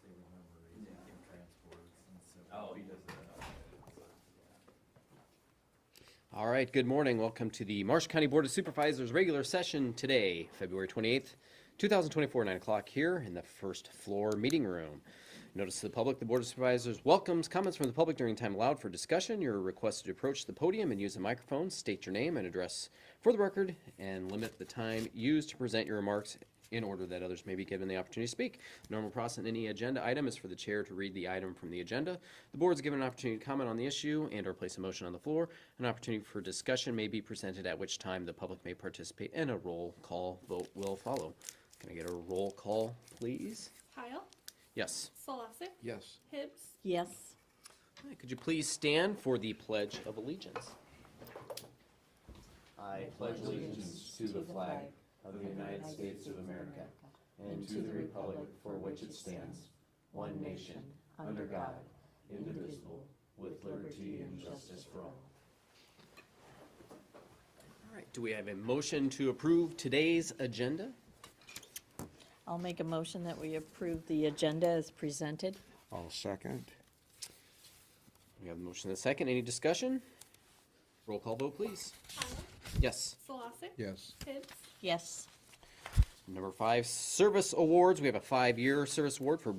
they remember raising transports and stuff. Oh, he does that. All right, good morning. Welcome to the Marshall County Board of Supervisors regular session today, February 28th, 2024, 9 o'clock here in the first floor meeting room. Notice to the public, the Board of Supervisors welcomes comments from the public during time allowed for discussion. You're requested to approach the podium and use the microphone, state your name and address for the record, and limit the time used to present your remarks in order that others may be given the opportunity to speak. Normal process in any agenda item is for the chair to read the item from the agenda. The board is given an opportunity to comment on the issue and or place a motion on the floor. An opportunity for discussion may be presented, at which time the public may participate, and a roll call vote will follow. Can I get a roll call, please? Pyle, Yes. Solasic, Yes. Hibbs, Yes. All right, could you please stand for the Pledge of Allegiance? I pledge allegiance to the flag of the United States of America and to the republic for which it stands, one nation, under God, indivisible, with liberty and justice for all. All right, do we have a motion to approve today's agenda? I'll make a motion that we approve the agenda as presented. I'll second. We have a motion and a second. Any discussion? Roll call vote, please. Pyle, Yes. Solasic, Yes. Hibbs, Yes. Number 5, service awards. We have a 5-year service award for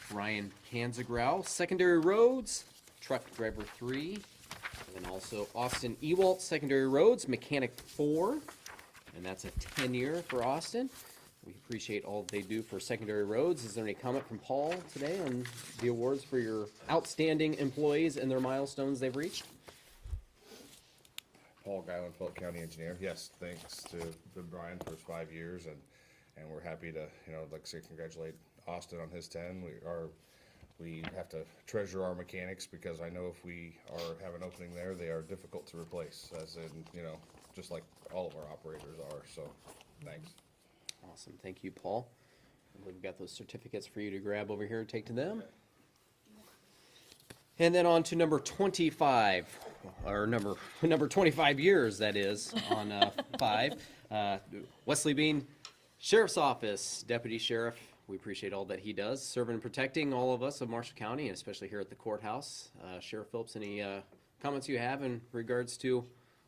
Brian Hansegrau. Secondary roads, truck driver 3. And then also Austin Ewalt, secondary roads, mechanic 4. And that's a 10-year for Austin. We appreciate all they do for secondary roads. Is there any comment from Paul today on the awards for your outstanding employees and their milestones they've reached? Paul Guyland, Polk County Engineer. Yes, thanks to Brian for his 5 years, and we're happy to, like I say, congratulate Austin on his 10. We have to treasure our mechanics, because I know if we have an opening there, they are difficult to replace, as in, just like all of our operators are, so thanks. Awesome, thank you, Paul. We've got those certificates for you to grab over here and take to them. And then on to number 25, or number 25 years, that is, on 5. Wesley Bean, Sheriff's Office, Deputy Sheriff. We appreciate all that he does, serving and protecting all of us of Marshall County, and especially here at the courthouse. Sheriff Phillips, any comments you have in regards to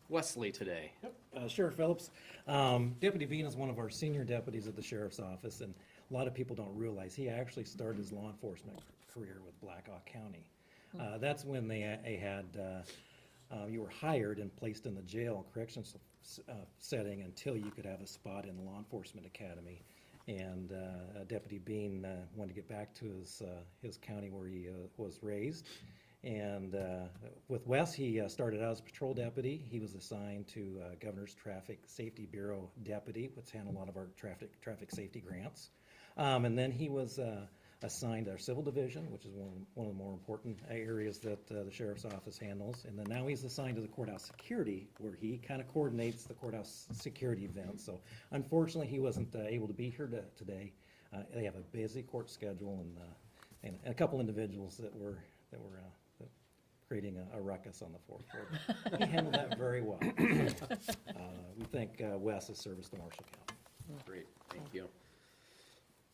Wesley today? Yep, Sheriff Phillips. Deputy Bean is one of our senior deputies at the Sheriff's Office, and a lot of people don't realize he actually started his law enforcement career with Blackhawk County. That's when they had, you were hired and placed in the jail corrections setting until you could have a spot in the law enforcement academy. And Deputy Bean wanted to get back to his county where he was raised. And with Wes, he started out as a patrol deputy. He was assigned to Governor's Traffic Safety Bureau deputy, which handled a lot of our traffic safety grants. And then he was assigned our civil division, which is one of the more important areas that the Sheriff's Office handles. And then now he's assigned to the courthouse security, where he kind of coordinates the courthouse security events. So unfortunately, he wasn't able to be here today. They have a busy court schedule, and a couple individuals that were creating a ruckus on the fourth floor. He handled that very well. We thank Wes' service to Marshall County. Great, thank you.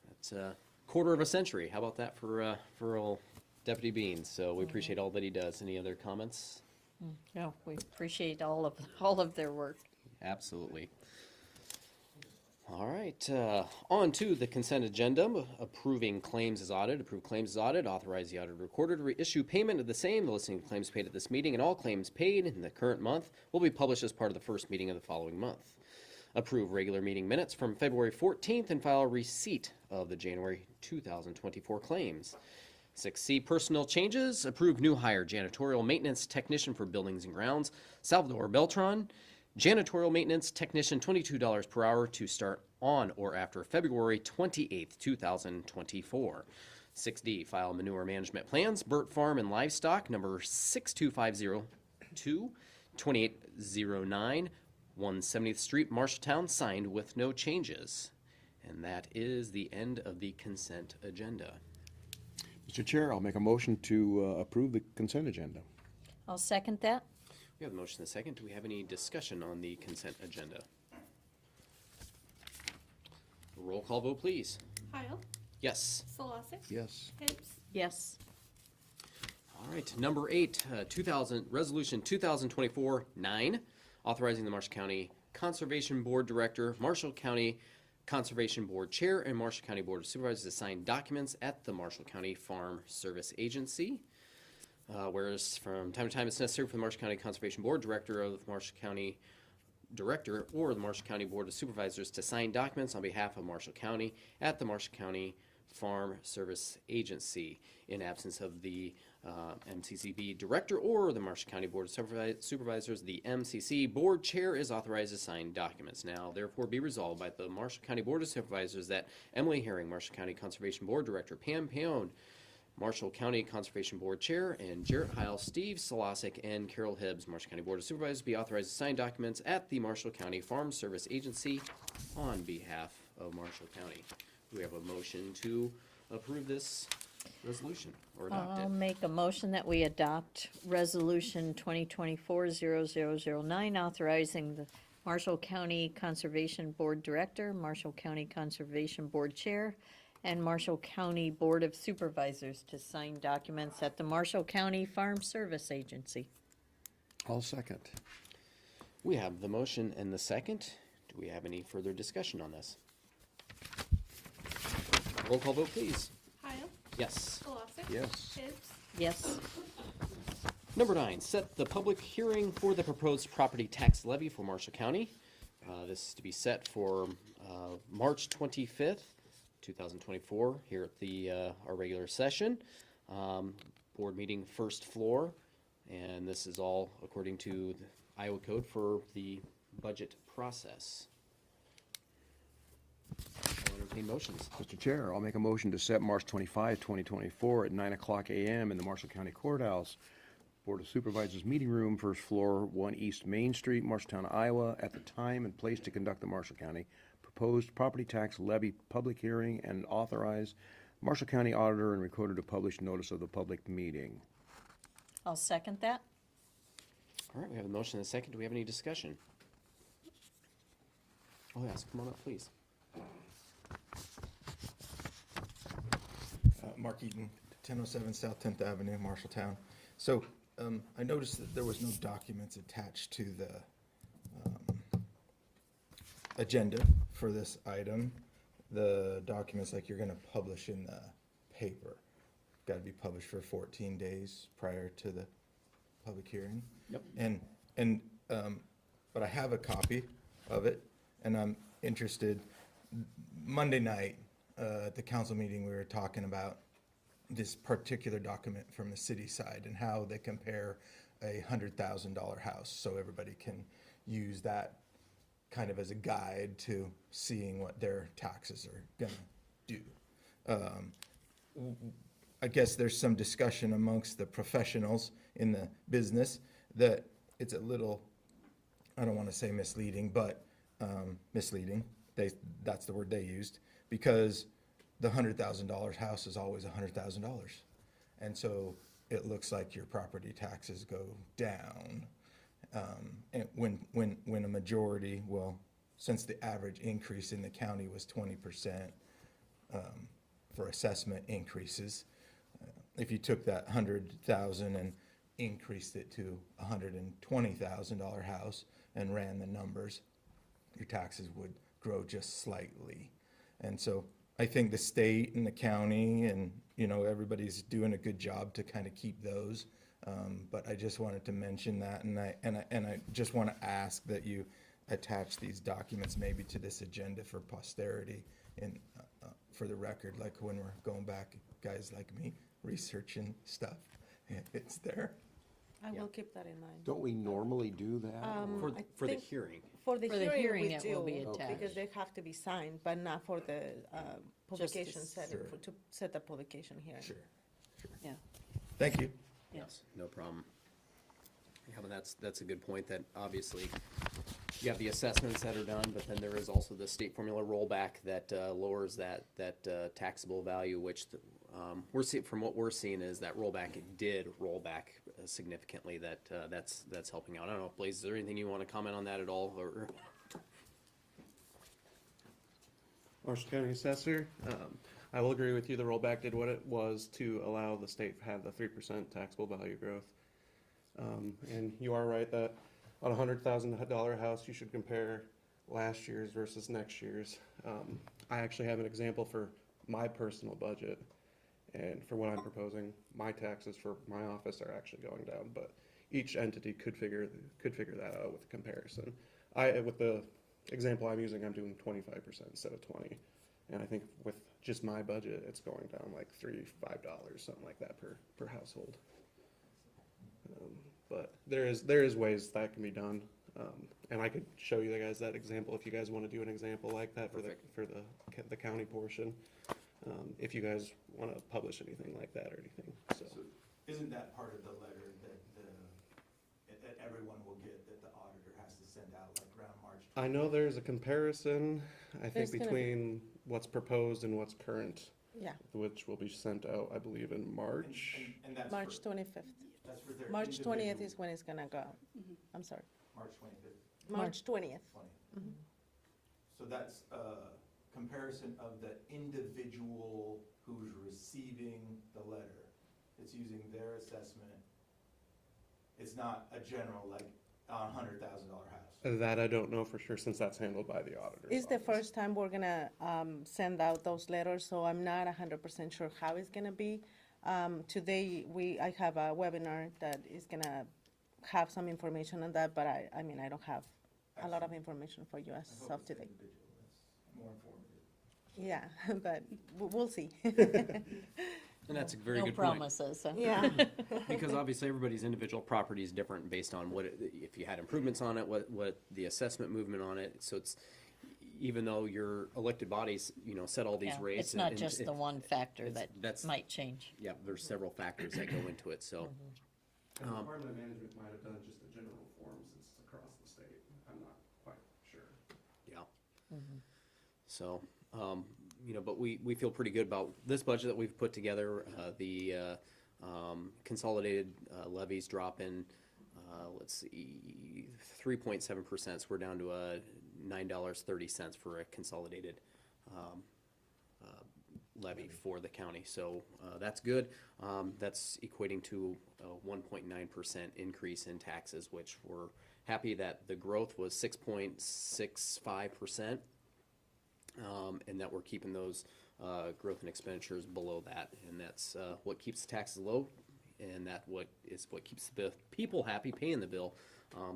That's a quarter of a century. How about that for old Deputy Bean? So we appreciate all that he does. Any other comments? No, we appreciate all of their work. Absolutely. All right, on to the consent agenda. Approving claims as audited. Approve claims as audited. Authorize the auditor recorder to reissue payment of the same. The listing of claims paid at this meeting and all claims paid in the current month will be published as part of the first meeting of the following month. Approve regular meeting minutes from February 14th and file receipt of the January 2024 claims. 6C, personnel changes. Approve new hire janitorial maintenance technician for buildings and grounds, Salvador Beltran. Janitorial maintenance technician, $22 per hour to start on or after February 28th, 2024. 6D, file manure management plans, Burt Farm and Livestock, number 62502, 2809, 170th Street, Marshalltown, signed with no changes. And that is the end of the consent agenda. Mr. Chair, I'll make a motion to approve the consent agenda. I'll second that. We have a motion and a second. Do we have any discussion on the consent agenda? Roll call vote, please. Pyle, Yes. Solosik. Yes. Hibbs. Yes. All right, number 8, Resolution 2024-9, authorizing the Marshall County Conservation Board Director, Marshall County Conservation Board Chair, and Marshall County Board of Supervisors to sign documents at the Marshall County Farm Service Agency. Whereas from time to time it's necessary for the Marshall County Conservation Board Director of Marshall County Director or the Marshall County Board of Supervisors to sign documents on behalf of Marshall County at the Marshall County Farm Service Agency. In absence of the MCCB Director or the Marshall County Board of Supervisors, the MCC Board Chair is authorized to sign documents. Now, therefore, be resolved by the Marshall County Board of Supervisors that Emily Herring, Marshall County Conservation Board Director, Pam Paone, Marshall County Conservation Board Chair, and Jarrett Heil, Steve Solosik, and Carol Hibbs, Marshall County Board of Supervisors, be authorized to sign documents at the Marshall County Farm Service Agency on behalf of Marshall County. Do we have a motion to approve this resolution or adopt I'll it? make a motion that we adopt Resolution 2024-0009, authorizing the Marshall County Conservation Board Director, Marshall County Conservation Board Chair, and Marshall County Board of Supervisors to sign documents at the Marshall County Farm Service Agency. I'll second. We have the motion and the second. Do we have any further discussion on this? Roll call vote, please. Heil. Yes. Solosik. Yes. Hibbs. Yes. Number 9, set the public hearing for the proposed property tax levy for Marshall County. This is to be set for March 25th, 2024, here at the our regular session. Board meeting first floor, and this is all according to the Iowa Code for the budget process. I'll entertain motions. Mr. Chair, I'll make a motion to set March 25, 2024 at 9:00 a.m. in the Marshall County Courthouse, Board of Supervisors Meeting Room, first floor, 1 East Main Street, Marshalltown, Iowa, at the time and place to conduct the Marshall County proposed property tax levy public hearing and authorize Marshall County Auditor and Recorder to publish notice of the public meeting. I'll second that. All right, we have a motion and a second. Do we have any discussion? Oh, yes, come on up, please. Mark Eaton, 1007 South 10th Avenue, Marshalltown. So I noticed that there was no documents attached to the agenda for this item. The documents like you're going to publish in the paper, got to be published for 14 days prior to the public hearing. Yep. But I have a copy of it, and I'm interested. Monday night at the council meeting, we were talking about this particular document from the city side and how they compare a $100,000 house, so everybody can use that kind of as a guide to seeing what their taxes are gonna do. I guess there's some discussion amongst the professionals in the business that it's a little, I don't wanna say misleading, but misleading. That's the word they used, because the $100,000 house is always $100,000. And so it looks like your property taxes go down. And when a majority, well, since the average increase in the county was 20% for assessment increases, if you took that 100,000 and increased it to a $120,000 house and ran the numbers, your taxes would grow just slightly. And so I think the state and the county and, everybody's doing a good job to kind of keep those. But I just wanted to mention that, and I just want to ask that you attach these documents maybe to this agenda for posterity and for the record, like when we're going back, guys like me, researching stuff, it's there. I will keep that in mind. Don't we normally do that? For the think- hearing. For the For the hearing, hearing, we it will do, be attached. because they have to be signed, but not for the publication s- setting, to set the publication hearing. Sure. Yeah. Thank you. Yes, no problem. Yeah, but that's a good point, that obviously you have the assessments that are done, but then there is also the state formula rollback that lowers that taxable value, which we're seeing, from what we're seeing, is that rollback, it did roll back significantly. That's helping out. I don't know, Blaze, is there anything you want to comment on that at all, or? Marshall County Assessor. I will agree with you, the rollback did what it was to allow the state to have the 3% taxable value growth. And you are right that on a $100,000 house, you should compare last year's versus next year's. I actually have an example for my personal budget, and for what I'm proposing, my taxes for my office are actually going down, but each entity could figure that out with a comparison. With the example I'm using, I'm doing 25% instead of 20, and I think with just my budget, it's going down like $5, something like that per household. But there is ways that can be done, and I could show you guys that example if you guys want to do an example like that for the county portion. If you guys want to publish anything like that or anything, so. Isn't that part of the letter that everyone will get, that the auditor has to send out like around March? I know there's a comparison, I think, There's gonna be- between what's proposed and what's current, Yeah, which will be sent out, I believe, in March. And that's March for, 25th. that's for their March 20th individual- is when it's gonna go. I'm sorry. March 25th. March 20th. 20. So that's a comparison of the individual who's receiving the letter. It's using their assessment. It's not a general, like, $100,000 house. That I don't know for sure, since that's handled by the auditor's It's the office. first time we're gonna send out those letters, so I'm not 100% sure how it's gonna be. Today, I have a webinar that is gonna have some information on that, but I mean, I don't have a lot of information for you as I hope of it's today. individual. That's more informative. Yeah, but we'll see. And that's a very No good point. promises, huh? Yeah, Because obviously everybody's individual property is different based on if you had improvements on it, what the assessment movement on it. So it's, even though your elected bodies, set all these Yeah, rates. it's not and just the one factor that that's- might change. Yeah, there's several factors that go into it, so. The Department of Management might have done just a general form since it's across the state. I'm not quite sure. Yeah. So, but we feel pretty good about this budget that we've put together. The consolidated levies drop in, let's see, 3.7%. So we're down to $9.30 for a consolidated levy for the county. So that's good. That's equating to a 1.9% increase in taxes, which we're happy that the growth was 6.65%, and that we're keeping those growth and expenditures below that. And that's what keeps the taxes low, and what keeps the people happy paying the bill,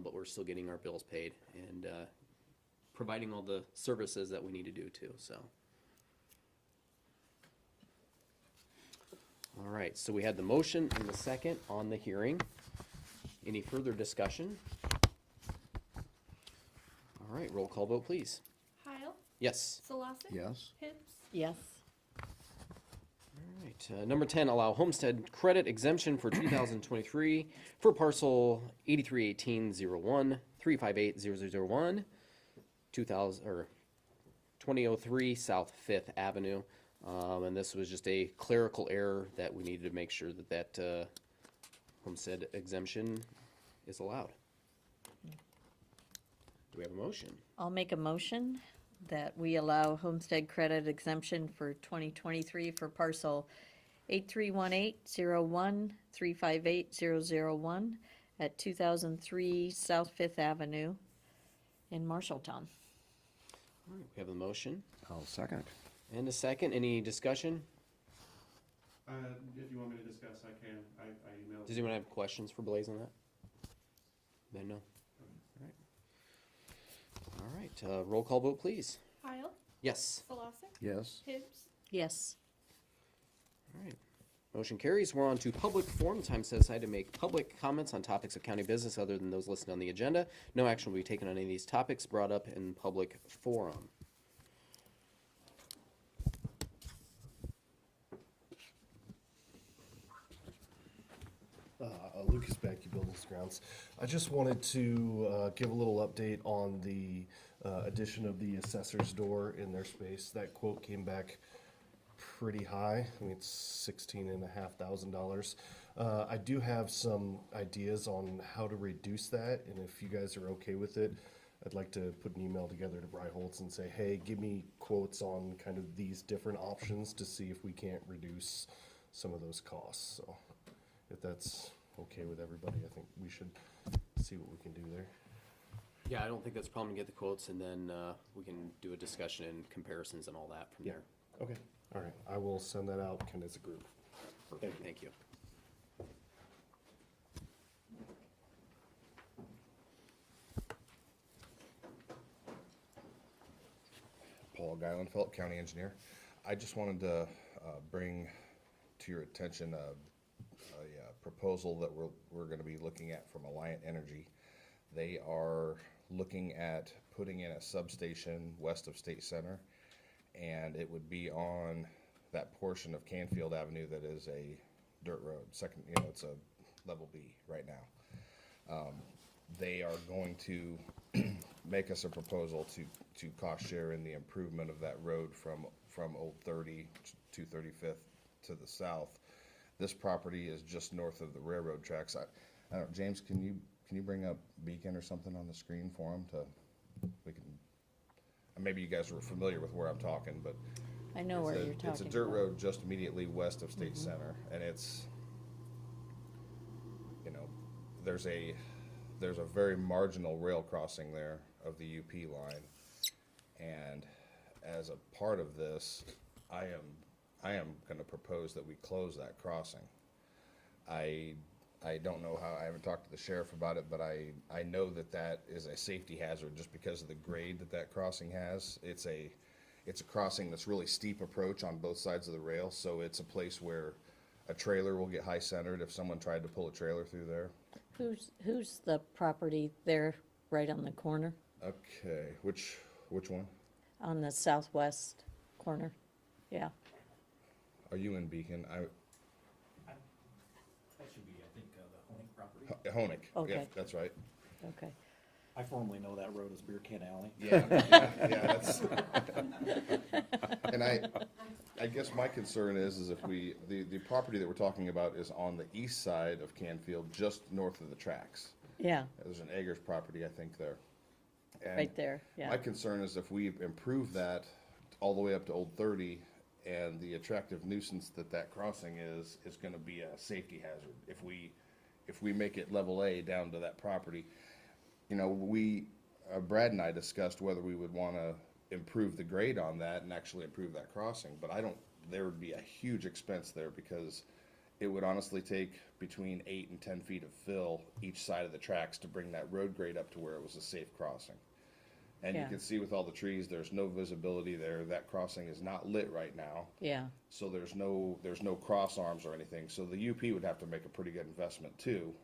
but we're still getting our bills paid and providing all the services that we need to do too, so. All right, so we had the motion and the second on the hearing. Any further discussion? All right, roll call vote, please. Heil, Yes. Solosik. Yes. Hibbs, Yes. All right, number 10, allow homestead credit exemption for 2023 for parcel 831801, 3580001, 2003 South 5th Avenue. And this was just a clerical error that we needed to make sure that homestead exemption is allowed. Do we have a motion? I'll make a motion that we allow homestead credit exemption for 2023 for parcel 831801, 358001 at 2003 South Fifth Avenue in Marshalltown. All right, we have a motion I'll second. and a second. Any discussion? If you want me to discuss, I can. I emailed. Does anyone have questions for Blaze on that? Then no. All right, roll call vote, please. Heil, Yes. Solosik. Yes. Hibbs, Yes. All right. Motion carries. We're on to public forum. Time set aside to make public comments on topics of county business other than those listed on the agenda. No action will be taken on any of these topics brought up in public forum. Lucas Becky, Buildings Grounds. I just wanted to give a little update on the addition of the assessor's door in their space. That quote came back pretty high. I mean, it's $16,500. I do have some ideas on how to reduce that, and if you guys are okay with it, I'd like to put an email together to Holtz and say, hey, give me quotes on kind of these different options to see if we can't reduce some of those costs. So if that's okay with everybody, I think we should see what we can do there. Yeah, I don't think that's a problem to get the quotes, and then we can do a discussion and comparisons and all that from there. Okay. All right. I will send that out kind of as a group. Perfect, thank you. Paul Geilenfeld, County Engineer. I just wanted to bring to your attention a proposal that we're going to be looking at from Alliant Energy. They are looking at putting in a substation west of State Center, and it would be on that portion of Canfield Avenue that is a dirt road. It's a level B right now. They are going to make us a proposal to cost share in the improvement of that road from Old 30 to 35th to the south. This property is just north of the railroad tracks. I don't know, James, can you bring up Beacon or something on the screen for him maybe you guys are familiar with where I'm talking, but I know where you're talking it's a dirt about. road just immediately west of State Center, and it's, there's a very marginal rail crossing there of the UP line, and as a part of this, I am going to propose that we close that crossing. I don't know how, I haven't talked to the sheriff about it, but I know that is a safety hazard just because of the grade that crossing has. It's a crossing that's really steep approach on both sides of the rail, so it's a place where a trailer will get high centered if someone tried to pull a trailer through there. Who's the property there, right on the corner, Okay, which one? on the southwest corner? Yeah, Are you in Beacon? That should be, I think, the Honig property. Honig. Yeah, Okay. that's right. okay. I formerly know that road as Beer Can Alley. Yeah, that's. And I guess my concern is if the property that we're talking about is on the east side of Canfield, just north of the tracks. Yeah, There's an Eggers property, I think, there. And right there, yeah. my concern is if we improve that all the way up to Old 30, and the attractive nuisance that crossing is gonna be a safety hazard. If we make it level A down to that property, Brad and I discussed whether we would wanna improve the grade on that and actually improve that crossing, but there would be a huge expense there because it would honestly take between 8 and 10 feet of fill each side of the tracks to bring that road grade up to where it was a safe crossing. And you Yeah. can see with all the trees, there's no visibility there. That crossing is not lit right now. Yeah, So there's no cross arms or anything. So the UP would have to make a pretty good investment too.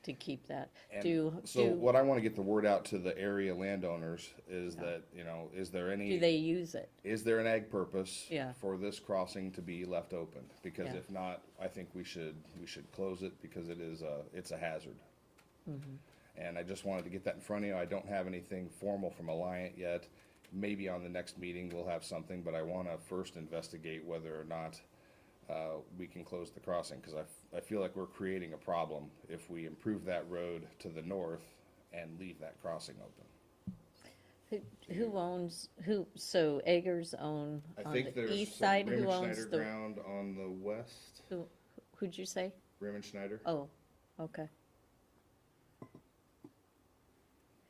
to keep that. And so what I want to get the word out to the area landowners is that, is there Do they use it? is there an ag purpose Yeah. for this crossing to be left open? Because Yeah. if not, I think we should close it because it's a hazard. Mm-hmm. And I just wanted to get that in front of you. I don't have anything formal from Alliant yet. Maybe on the next meeting we'll have something, but I want to first investigate whether or not we can close the crossing, because I feel like we're creating a problem if we improve that road to the north and leave that crossing open. Who owns, so Eggers own I on think the there's east some side, who Raymond owns Schneider the, ground on the west. who'd you say? Raymond Schneider. Oh, okay,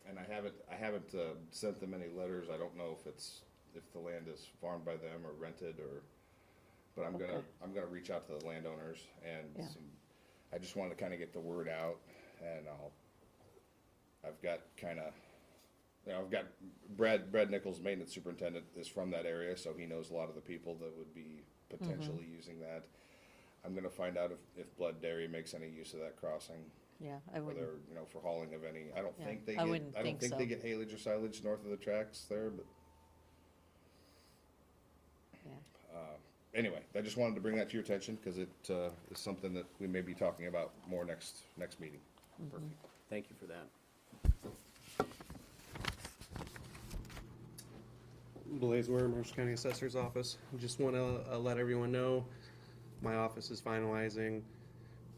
And I haven't sent them any letters. I don't know if the land is farmed by them or rented but I'm Okay. gonna reach out to the landowners and Yeah. I just wanted to kind of get the word out, and I've got Brad Nichols, maintenance superintendent, is from that area, so he knows a lot of the people that would be potentially using that. I'm gonna find out if Blood Dairy makes any use of that crossing, yeah, I wouldn't, whether, for hauling of any, I don't Yeah, think they I get, wouldn't I don't think think so. they get haylage or silage north of the tracks there, but. yeah. Anyway, I just wanted to bring that to your attention, because it is something that we may be talking about more next meeting. Perfect. Thank you for that. Blaze Ware, Marshall County Assessor's Office. Just want to let everyone know, my office is finalizing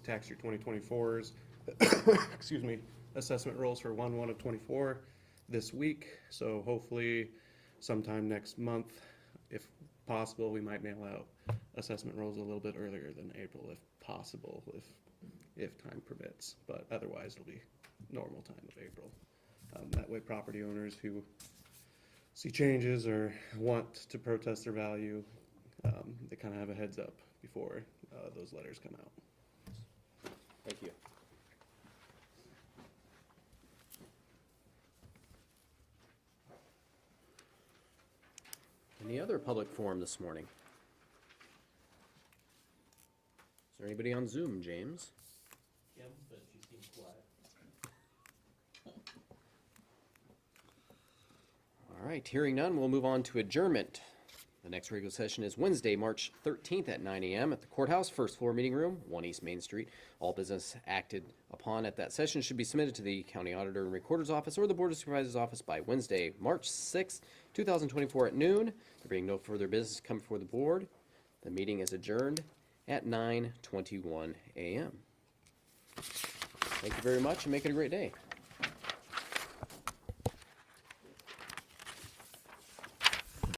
tax year 2024's, excuse me, assessment rolls for 1/1 of '24. this week, so hopefully sometime next month, if possible, we might mail out assessment rolls a little bit earlier than April, if possible, if time permits, but otherwise it'll be normal time of April. That way property owners who see changes or want to protest their value, they kind of have a heads up before those letters come out. Thank you. Any other public forum this morning? Is there anybody on Zoom, James? Kim, but she seems quiet. All right, hearing none, we'll move on to adjournment. The next regular session is Wednesday, March 13th at 9 a.m. at the courthouse, first floor meeting room, 1 East Main Street. All business acted upon at that session should be submitted to the county auditor and recorder's office or the board of supervisors office by Wednesday, March 6th, 2024 at noon. There being no further business come before the board, the meeting is adjourned at 9:21 a.m. Thank you very much and make it a great day.